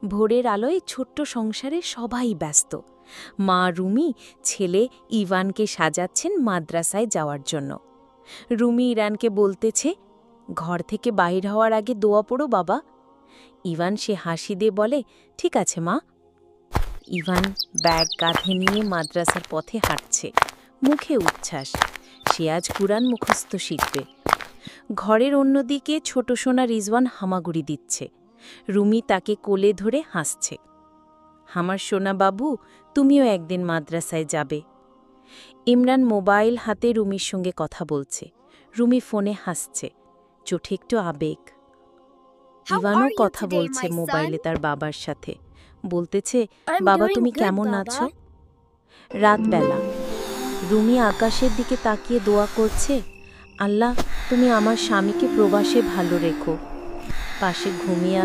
ভোরের আলোয় ছোট্ট সংসারে সবাই ব্যস্ত। মা রুমি ছেলে ইভানকে সাজাচ্ছেন মাদ্রাসায় যাওয়ার জন্য। রুমি ইরানকে বলতেছে, ঘর থেকে বাইর হওয়ার আগে দোয়া পড়ো বাবা। ইভান সে হাসি দিয়ে বলে, ঠিক আছে মা। ইভান ব্যাগ কাঁধে নিয়ে মাদ্রাসার পথে হাঁটছে, মুখে উচ্ছ্বাস। সে আজ কুরআন মুখস্থ শিখবে। ঘরের অন্যদিকে ছোট সোনা রিজওয়ান হামাগুড়ি দিচ্ছে। রুমি তাকে কোলে ধরে হাসছে। আমার সোনা বাবু, তুমিও একদিন মাদ্রাসায় যাবে। ইমরান মোবাইল হাতে রুমির সঙ্গে কথা বলছে। রুমি ফোনে হাসছে, চোখে একটু আবেগ। ইভানও কথা বলছে মোবাইলে তার বাবার সাথে। বলতেছে, বাবা তুমি কেমন আছো? রাতবেলা রুমি আকাশের দিকে তাকিয়ে দোয়া করছে, আল্লাহ তুমি আমার স্বামীকে প্রবাসে ভালো রেখো। পাশে ঘুমিয়ে